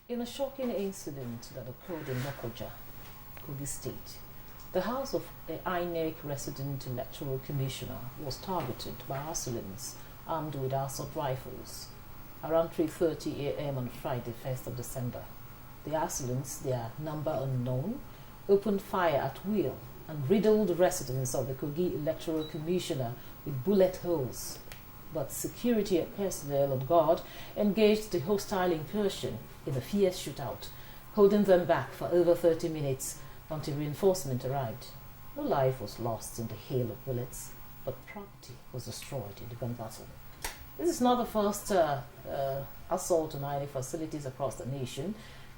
In a shocking incident that occurred in Lokoja, Kogi State, the house of the INEC resident electoral commissioner was targeted by assailants armed with assault rifles around 3:30 a.m. on Friday, 1st of December. The assailants, their number unknown, opened fire at will and riddled the residence of the Kogi electoral commissioner with bullet holes. But security personnel on guard engaged the hostile incursion in a fierce shootout, holding them back for over 30 minutes until reinforcement arrived. No life was lost in the hail of bullets, but property was destroyed in the gun battle. This is not the first assault on INEC facilities across the nation.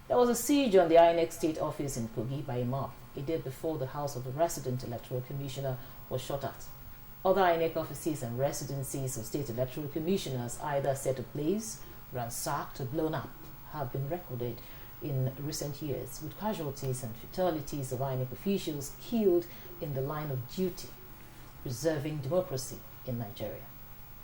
There was a siege on the INEC state office in Kogi by a mob a day before the house of the resident electoral commissioner was shot at. Other INEC offices and residencies of state electoral commissioners either set ablaze, ransacked, or blown up have been recorded in recent years, with casualties and fatalities of INEC officials killed in the line of duty, preserving democracy in Nigeria.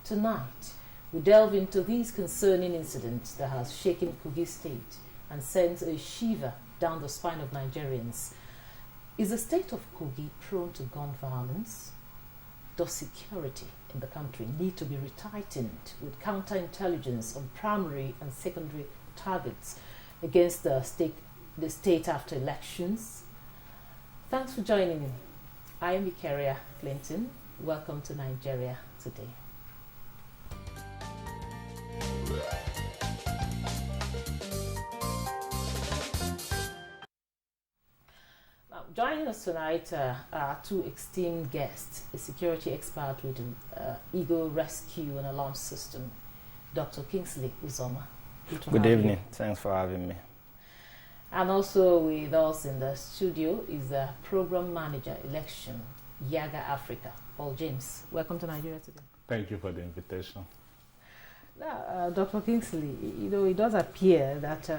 Tonight, we delve into these concerning incidents that has shaken Kogi State and sends a shiver down the spine of Nigerians. Is the state of Kogi prone to gun violence? Does security in the country need to be retightened with counterintelligence on primary and secondary targets against the state after elections? Thanks for joining me. I am Ikaria Clinton. Welcome to Nigeria Today. Joining us tonight are two esteemed guests, a security expert with an Eagle Rescue and Alarm System, Dr. Kingsley Uzoma. Good evening. Thanks for having me. And also with us in the studio is the Program Manager Election, Yaga Africa, Paul James. Welcome to Nigeria Today. Thank you for the invitation. Now, Dr. Kingsley, it does appear that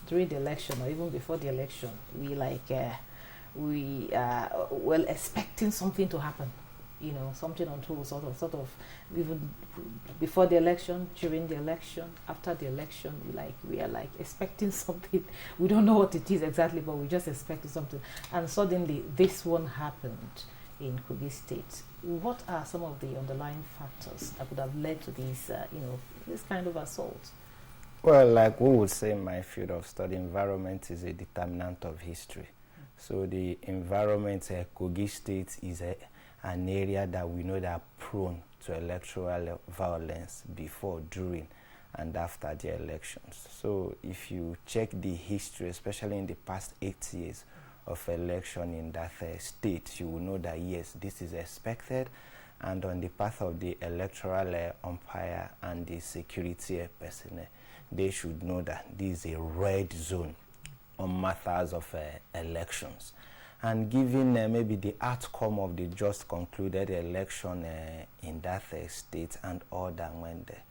during the election or even before the election, we are expecting something to happen, something untold, sort of, even before the election, during the election, after the election, we are expecting something. We don't know what it is exactly, but we just expected something, and suddenly this one happened in Kogi State. What are some of the underlying factors that would have led to these, this kind of assault? Well, like we would say in my field of study, environment is a determinant of history. So the environment, Kogi State is an area that we know that are prone to electoral violence before, during, and after the elections. So if you check the history, especially in the past 8 years of election in that state, you will know that yes, this is expected. And on the path of the electoral umpire and the security personnel, they should know that this is a red zone on matters of elections. And given maybe the outcome of the just concluded election in that state and all that went there,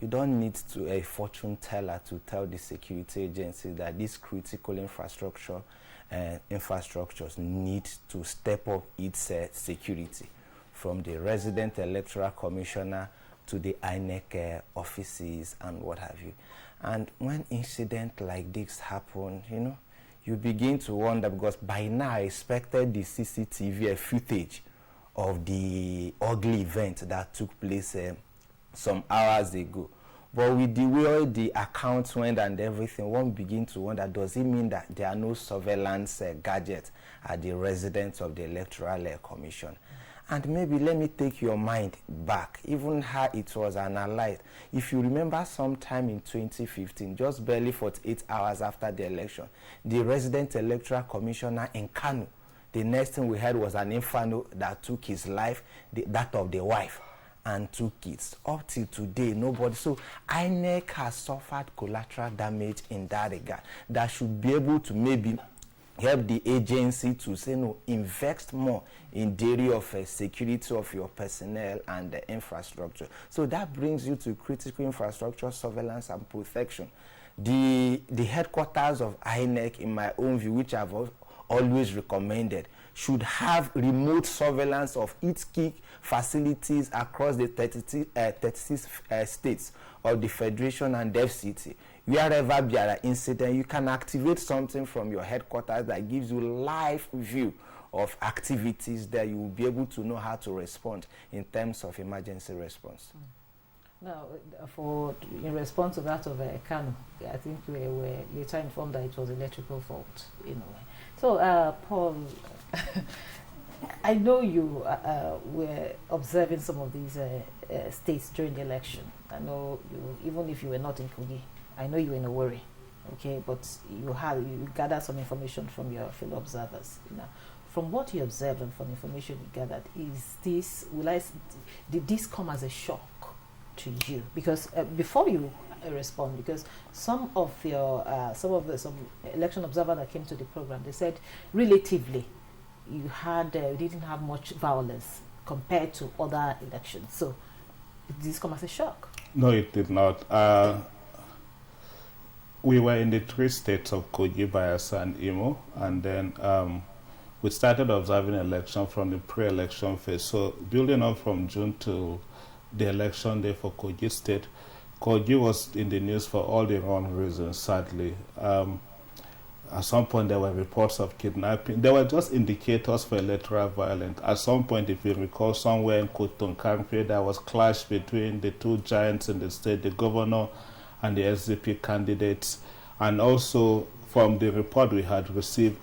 you don't need to a fortune teller to tell the security agency that this critical infrastructures need to step up its security, from the resident electoral commissioner to the INEC offices and what have you. And when incidents like this happen, you begin to wonder, because by now I expected the CCTV footage of the ugly event that took place some hours ago. But with the way the accounts went and everything, one begin to wonder, does it mean that there are no surveillance gadgets at the residence of the Electoral Commission? And maybe let me take your mind back, even how it was analyzed. If you remember, sometime in 2015, just barely 48 hours after the election, the resident electoral commissioner in Kano, the next thing we heard was an inferno that took his life, that of the wife, and 2 kids. Up till today, nobody. So INEC has suffered collateral damage in that regard. That should be able to maybe help the agency to say, no, invest more in the area of security of your personnel and the infrastructure. So that brings you to critical infrastructure surveillance and protection. The headquarters of INEC, in my own view, which I've always recommended, should have remote surveillance of its key facilities across the 36 states of the Federation and FCT. wherever there are incidents, you can activate something from your headquarters that gives you live view of activities that you will be able to know how to respond in terms of emergency response. Now, in response to that of Kano, I think we were later informed that it was electrical fault. So, Paul, I know you were observing some of these states during the election. I know you, even if you were not in Kogi, I know you were in a worry. Okay, but you gathered some information from your fellow observers. From what you observed and from the information you gathered, did this come as a shock to you? Because before you respond, because some election observers that came to the program, they said relatively you didn't have much violence compared to other elections. So did this come as a shock? No, it did not. We were in the 3 states of Kogi, Bayelsa, and Imo, and then we started observing election from the pre-election phase. So building up from June to the election day for Kogi State, Kogi was in the news for all the wrong reasons, sadly. At some point, there were reports of kidnapping. There were just indicators for electoral violence. At some point, if you recall, somewhere in Kotonkampe, there was clash between the 2 giants in the state, the governor and the SDP candidates. And also, from the report we had received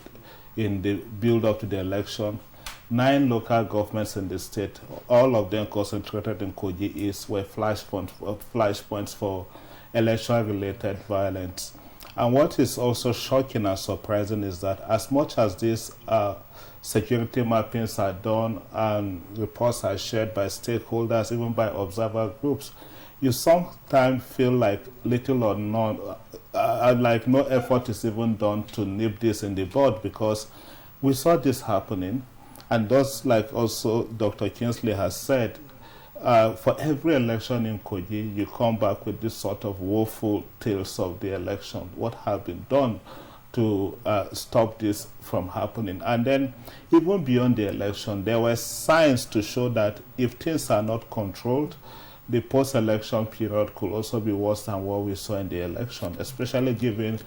in the build-up to the election, 9 local governments in the state, all of them concentrated in Kogi East, were flashpoints for election-related violence. And what is also shocking and surprising is that as much as these security mappings are done and reports are shared by stakeholders, even by observer groups, you sometimes feel like little or none, like no effort is even done to nip this in the bud, because we saw this happening. And just like also Dr. Kingsley has said, for every election in Kogi, you come back with this sort of woeful tales of the election. What have been done to stop this from happening? And then even beyond the election, there were signs to show that if things are not controlled, the post-election period could also be worse than what we saw in the election, especially given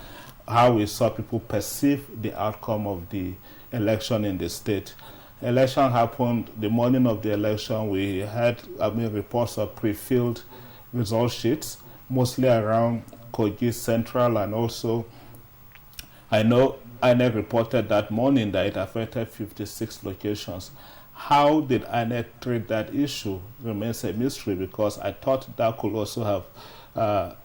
how we saw people perceive the outcome of the election in the state. Election happened the morning of the election. We had reports of pre-filled result sheets, mostly around Kogi Central, and also I know INEC reported that morning that it affected 56 locations. How did INEC treat that issue remains a mystery, because I thought that could also have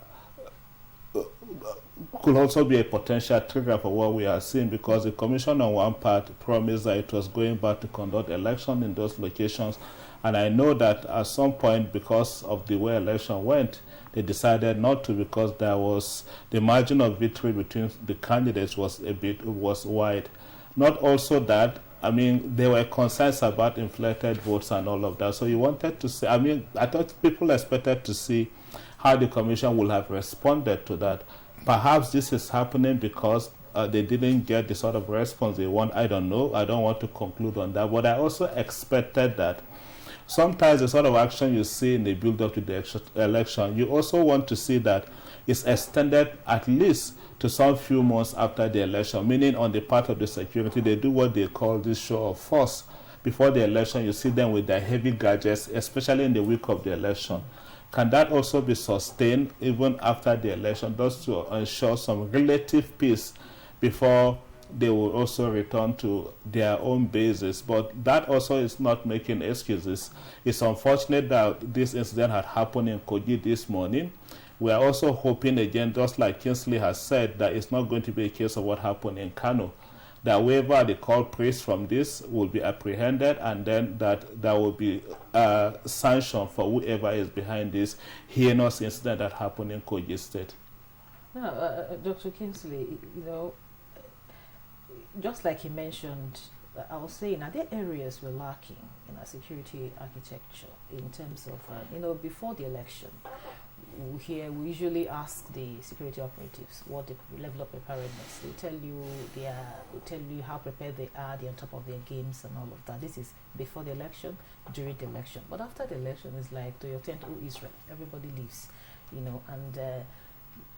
could also be a potential trigger for what we are seeing, because the commission on one part promised that it was going back to conduct election in those locations, and I know that at some point, because of the way election went, they decided not to, because there was the margin of victory between the candidates was wide. Not also that, there were concerns about inflated votes and all of that. So you wanted to see, I thought people expected to see how the commission would have responded to that. Perhaps this is happening because they didn't get the sort of response they want. I don't know. I don't want to conclude on that. But I also expected that sometimes the sort of action you see in the build-up to the election, you also want to see that it's extended at least to some few months after the election, meaning on the part of the security, they do what they call this show of force. Before the election, you see them with their heavy gadgets, especially in the week of the election. Can that also be sustained even after the election, just to ensure some relative peace before they will also return to their own bases? But that also is not making excuses. It's unfortunate that this incident had happened in Kogi this morning. We are also hoping, again, just like Kingsley has said, that it's not going to be a case of what happened in Kano, that whoever the culprits from this will be apprehended, and then that there will be sanction for whoever is behind this heinous incident that happened in Kogi State. Now, Dr. Kingsley, just like you mentioned, I was saying, are there areas we're lacking in our security architecture in terms of, before the election? We usually ask the security operatives what the level of preparedness. They tell you how prepared they are, they're on top of their games and all of that. This is before the election, during the election. But after the election, it's like to your tent, who is right? Everybody leaves, and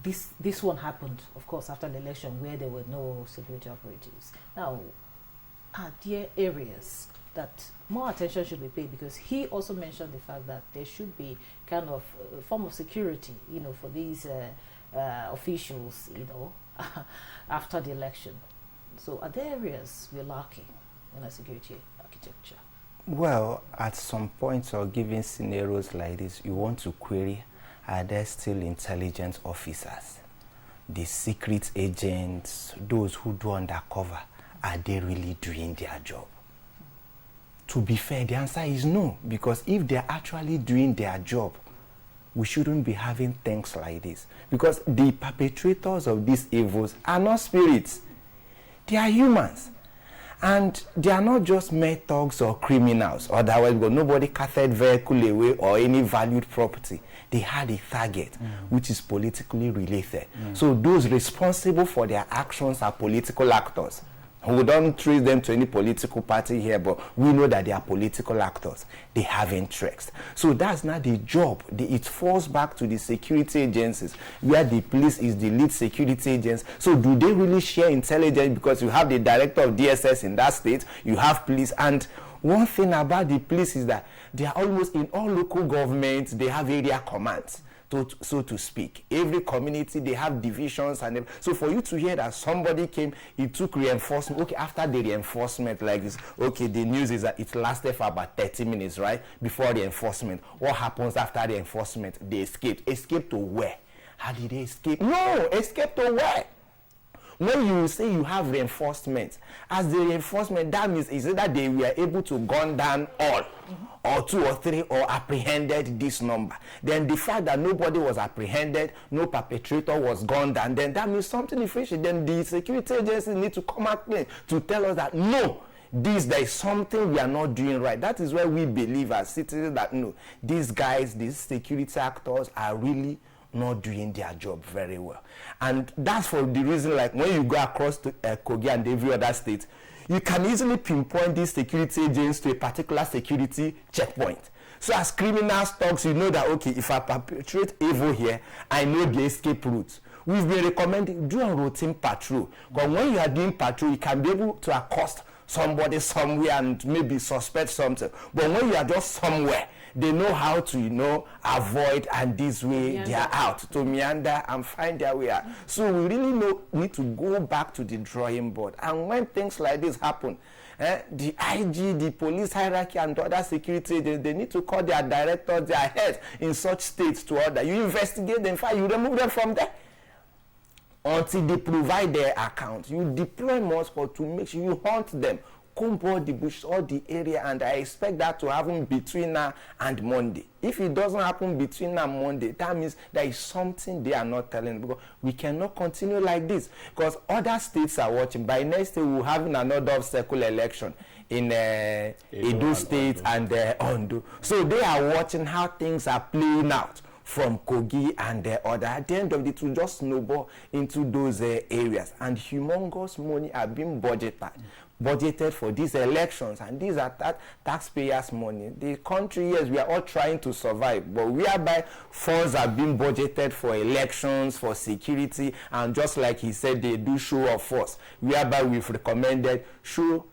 this one happened, of course, after the election where there were no security operatives. Now, are there areas that more attention should be paid? Because he also mentioned the fact that there should be kind of a form of security, for these officials, after the election. So are there areas we're lacking in our security architecture? Well, at some point or given scenarios like this, you want to query, are there still intelligence officers? The secret agents, those who do undercover, are they really doing their job? To be fair, the answer is no, because if they're actually doing their job, we shouldn't be having things like this. Because the perpetrators of these evils are not spirits. They are humans. And they are not just mere thugs or criminals. Otherwise, but nobody carted vehicle away or any valued property. They had a target, which is politically related. So those responsible for their actions are political actors. We don't trace them to any political party here, but we know that they are political actors. They have interests. So that's not the job. It falls back to the security agencies, where the police is the lead security agents. So do they really share intelligence? Because you have the director of DSS in that state, you have police, and one thing about the police is that they are almost in all local governments, they have area commands. So to speak. Every community, they have divisions. And so for you to hear that somebody came, it took reinforcement. Okay, after the reinforcement like this, okay, the news is that it lasted for about 30 minutes, right? Before reinforcement. What happens after reinforcement? They escaped. Escaped to where? How did they escape? No, escape to where? When you say you have reinforcement, as the reinforcement, that means is it that they were able to gun down all, or 2 or 3, or apprehended this number. Then the fact that nobody was apprehended, no perpetrator was gunned down, then that means something is fishy. Then the security agencies need to come out to tell us that no, there is something we are not doing right. That is where we believe as citizens that no, these guys, these security actors are really not doing their job very well. And that's for the reason, like when you go across to Kogi and every other state, you can easily pinpoint these security agents to a particular security checkpoint. So as criminals thugs, you know that, okay, if I perpetrate evil here, I know the escape route. We've been recommending do a routine patrol. Because when you are doing patrol, you can be able to accost somebody somewhere and maybe suspect something. But when you are just somewhere, they know how to, avoid, and this way they are out to meander and find their way out. So we really need to go back to the drawing board. And when things like this happen, the IG, the police hierarchy, and other security agents, they need to call their directors, their heads in such states to order. You investigate them, in fact, you remove them from there until they provide their account. You deploy more squad to make sure you hunt them, comb all the bush, all the area, and I expect that to happen between now and Monday. If it doesn't happen between now and Monday, that means there is something they are not telling, because we cannot continue like this, because other states are watching. By next year, we'll have another circle election in Edo State and Ondo. So they are watching how things are playing out from Kogi and the other. At the end of it, will just snowball into those areas, and humongous money are being budgeted for these elections, and these are taxpayers' money. The country, yes, we are all trying to survive, but whereby funds are being budgeted for elections, for security, and just like he said, they do show of force, whereby we've recommended show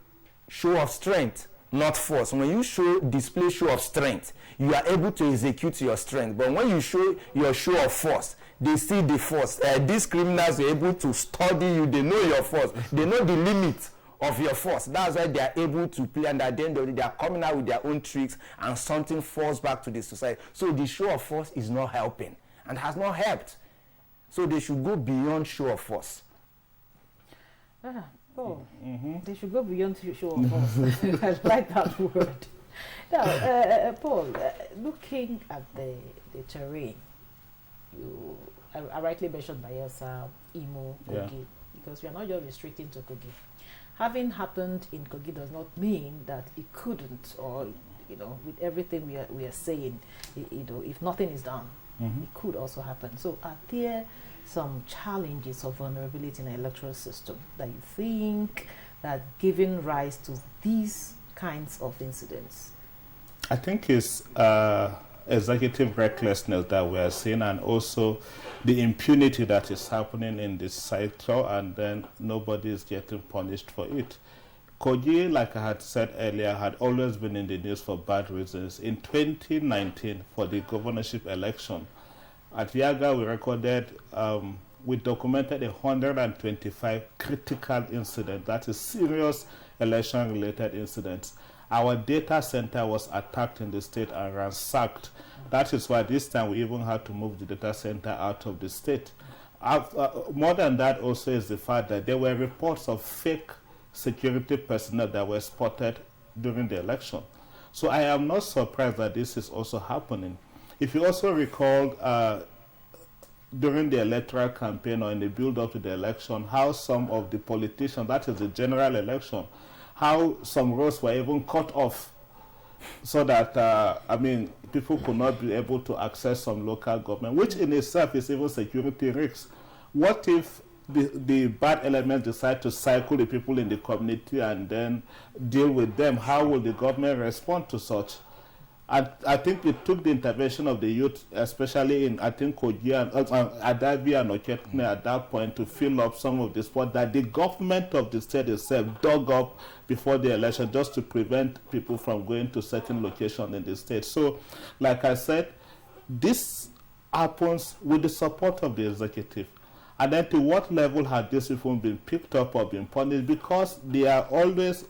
of strength, not force. When you display show of strength, you are able to execute your strength. But when you show your show of force, they see the force. These criminals are able to study you. They know your force. They know the limit of your force. That's why they are able to play, and at the end of the day, they are coming out with their own tricks, and something falls back to the society. So the show of force is not helping and has not helped. So they should go beyond show of force. They should go beyond show of force. I like that word. Now, Paul, looking at the terrain, I rightly mentioned Bayelsa, Imo, Kogi, because we are not just restricting to Kogi. Having happened in Kogi does not mean that it couldn't, or with everything we are saying, if nothing is done, it could also happen. So, are there some challenges of vulnerability in the electoral system that you think that giving rise to these kinds of incidents? I think it's executive recklessness that we are seeing, and also the impunity that is happening in this sector, and then nobody is getting punished for it. Kogi, like I had said earlier, had always been in the news for bad reasons. In 2019, for the governorship election, at Yaga we documented 125 critical incidents, that is serious election-related incidents. Our data center was attacked in the state and ransacked. That is why this time we even had to move the data center out of the state. More than that also is the fact that there were reports of fake security personnel that were spotted during the election. So I am not surprised that this is also happening. If you also recall, during the electoral campaign or in the build-up to the election, how some of the politicians, that is the general election, how some roads were even cut off so that, people could not be able to access some local government, which in itself is even security risks. What if the bad elements decide to cycle the people in the community and then deal with them? How will the government respond to such? I think it took the intervention of the youth, especially in, Kogi and Adabi and Oketne at that point, to fill up some of the spots that the government of the state itself dug up before the election, just to prevent people from going to certain locations in the state. So, like I said, this happens with the support of the executive. And then to what level had these people been picked up or been punished? Because they are always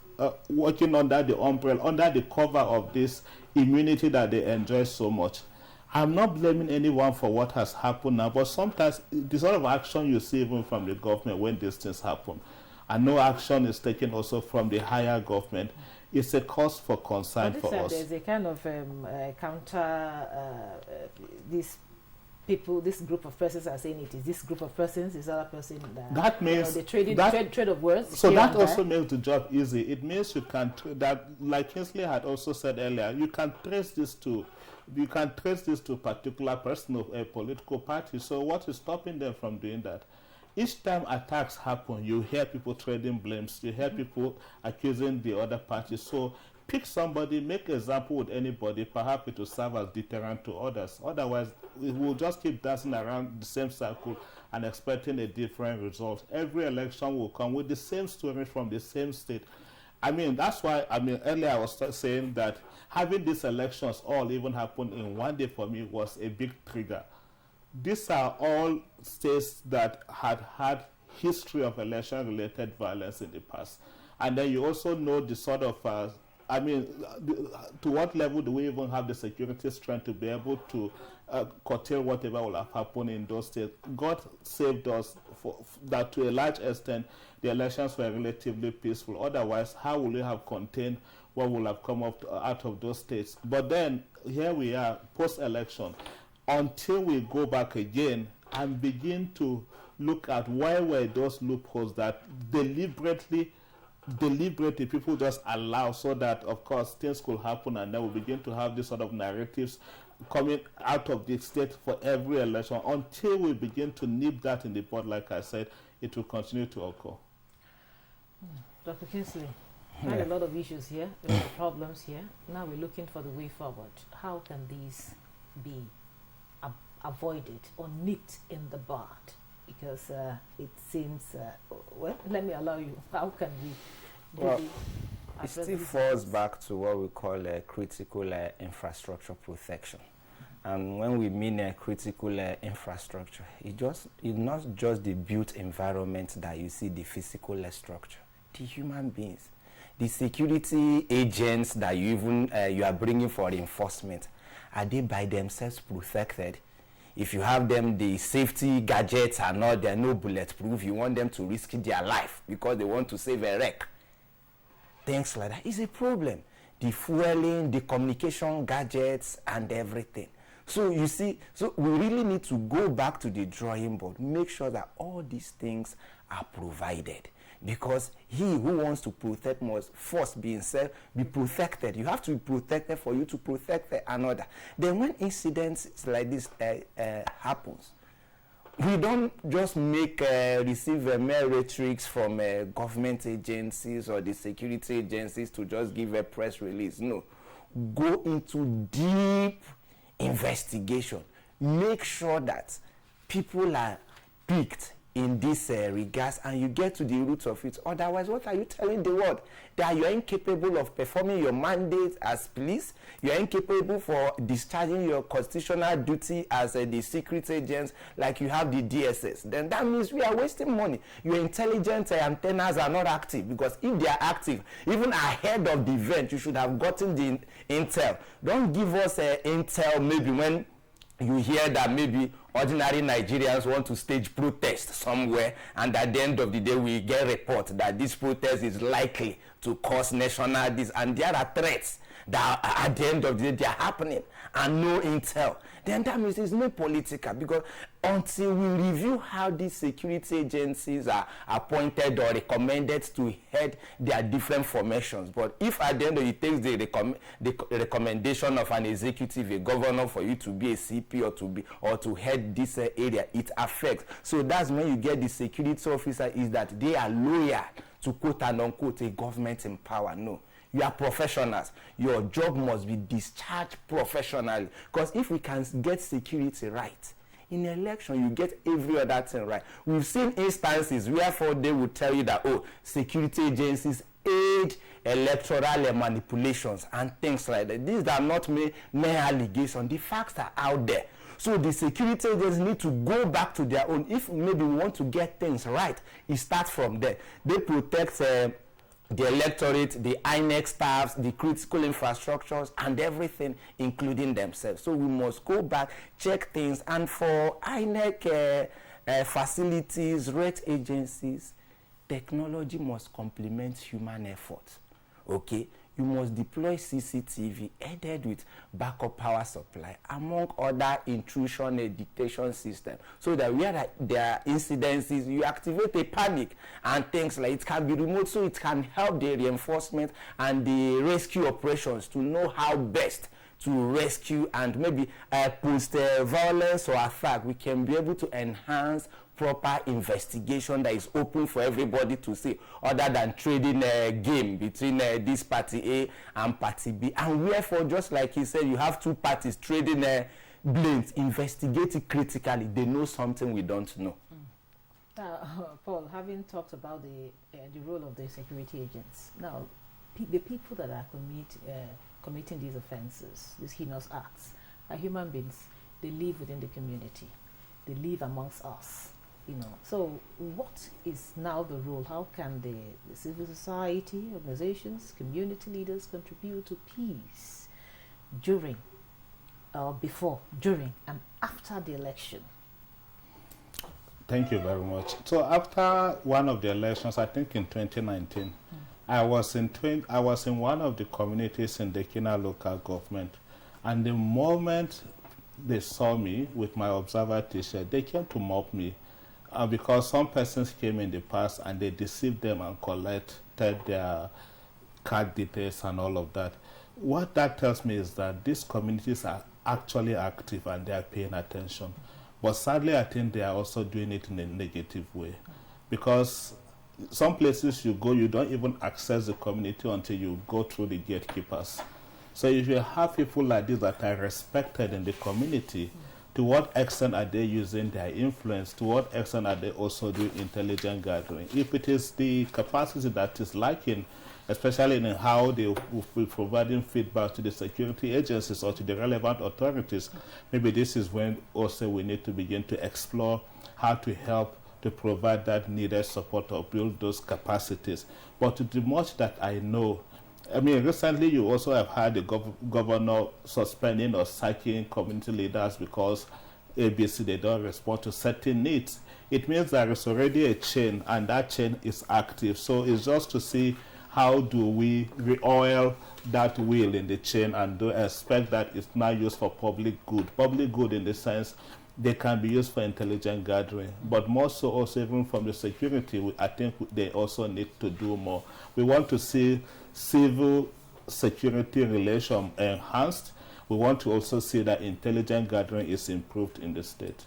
working under the umbrella, under the cover of this immunity that they enjoy so much. I'm not blaming anyone for what has happened now, but sometimes the sort of action you see even from the government when these things happen, and no action is taken also from the higher government, it's a cause for concern for us. There's a kind of counter, these people, this group of persons are saying it is this group of persons, this other person. That means the trade of words. So that also makes the job easy. It means you can like Kinsley had also said earlier, you can trace this to a particular person of a political party. So what is stopping them from doing that? Each time attacks happen, you hear people trading blames. You hear people accusing the other party. So pick somebody, make an example with anybody. Perhaps it will serve as deterrent to others. Otherwise, we will just keep dancing around the same circle and expecting a different result. Every election will come with the same story from the same state. That's why, earlier I was saying that having these elections all even happen in one day for me was a big trigger. These are all states that had history of election-related violence in the past. And then you also know the sort of, to what level do we even have the security strength to be able to curtail whatever will have happened in those states? God saved us that to a large extent the elections were relatively peaceful. Otherwise, how would we have contained what will have come up out of those states? But then, here we are, post-election. Until we go back again and begin to look at why were those loopholes that deliberately people just allow, so that, of course, things could happen, and then we begin to have this sort of narratives coming out of the state for every election. Until we begin to nip that in the bud, like I said, it will continue to occur. Dr. Kinsley, we had a lot of issues here, a lot of problems here. Now we're looking for the way forward. How can these be avoided or nipped in the bud? Because it seems, let me allow you. How can we? It still falls back to what we call critical infrastructure protection. And when we mean critical infrastructure, it's not just the built environment that you see, the physical structure, the human beings, the security agents that you are bringing for enforcement. Are they by themselves protected? If you have them, the safety gadgets are not, they're no bulletproof. You want them to risk their life because they want to save a wreck. Things like that is a problem. The fueling, the communication gadgets, and everything. So you see, we really need to go back to the drawing board, make sure that all these things are provided. Because he who wants to protect must first be himself, be protected. You have to be protected for you to protect another. Then when incidents like this happens, we don't just receive mere rhetorics from government agencies or the security agencies to just give a press release. No. Go into deep investigation. Make sure that people are picked in this regards, and you get to the root of it. Otherwise, what are you telling the world? That you are incapable of performing your mandate as police, you are incapable for discharging your constitutional duty as the secret agents, like you have the DSS. Then that means we are wasting money. Your intelligence antennas are not active, because if they are active, even ahead of the event, you should have gotten the intel. Don't give us intel maybe when you hear that maybe ordinary Nigerians want to stage protest somewhere, and at the end of the day we get a report that this protest is likely to cause national this, and there are threats that at the end of the day they are happening and no intel. Then that means it's not political, because until we review how these security agencies are appointed or recommended to head their different formations, but if at the end of it takes the recommendation of an executive, a governor, for you to be a CP or to head this area, it affects. So that's when you get the security officer, is that they are loyal to quote and unquote a government in power. No. You are professionals. Your job must be discharged professionally. Because if we can get security right, in election you get every other thing right. We've seen instances where they will tell you that, oh, security agencies aid electoral manipulations and things like that. These are not mere allegations. The facts are out there. So the security agents need to go back to their own. If maybe we want to get things right, it starts from there. They protect the electorate, the INEC staffs, the critical infrastructures, and everything, including themselves. So we must go back, check things, and for INEC facilities, rate agencies, technology must complement human effort. Okay? You must deploy CCTV aided with backup power supply, among other intrusion detection systems, so that where there are incidences, you activate a panic and things like it can be remote, so it can help the reinforcement and the rescue operations to know how best to rescue, and maybe post violence or attack, we can be able to enhance proper investigation that is open for everybody to see, other than trading a game between this party A and party B. And wherefore, just like he said, you have two parties trading blames. Investigate it critically. They know something we don't know. Paul, having talked about the role of the security agents, now the people that are committing these offenses, these heinous acts, are human beings. They live within the community. They live amongst us. So what is now the role? How can the civil society, organizations, community leaders contribute to peace during, before, during, and after the election? Thank you very much. So after one of the elections, I think in 2019, I was in one of the communities in the Kina local government, and the moment they saw me with my observer t-shirt, they came to mob me. Because some persons came in the past and they deceived them and collected their card details and all of that. What that tells me is that these communities are actually active and they are paying attention. But sadly, I think they are also doing it in a negative way. Because some places you go, you don't even access the community until you go through the gatekeepers. So if you have people like this that are respected in the community, to what extent are they using their influence? To what extent are they also doing intelligence gathering? If it is the capacity that is lacking, especially in how they will be providing feedback to the security agencies or to the relevant authorities, maybe this is when also we need to begin to explore how to help to provide that needed support or build those capacities. But to the much that I know, recently you also have had the governor suspending or sacking community leaders because ABC, they don't respond to certain needs. It means there is already a chain, and that chain is active. So it's just to see how do we re-oil that wheel in the chain and do expect that it's not used for public good. Public good in the sense they can be used for intelligence gathering, but more so also even from the security, I think they also need to do more. We want to see civil security relation enhanced. We want to also see that intelligence gathering is improved in the state.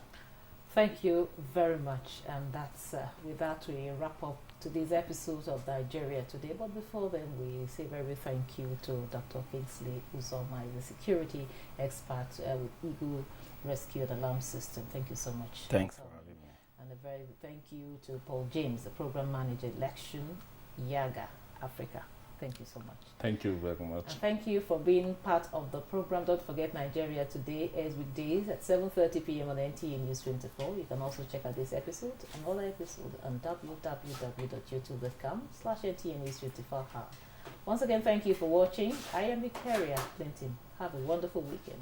Thank you very much. And that's with that we wrap up today's episode of Nigeria Today. But before then, we say very thank you to Dr. Kingsley Uzoma, the security expert with Eagle Rescue and Alarm System. Thank you so much. Thanks for having me. And a very thank you to Paul James, the program manager, Election Yaga Africa. Thank you so much. Thank you very much. And thank you for being part of the program. Don't forget, Nigeria Today airs weekdays at 7:30 p.m. on NTA News 24. You can also check out this episode and other episodes on www.youtube.com/NTA News 24. Once again, thank you for watching. I am Victoria Clinton. Have a wonderful weekend.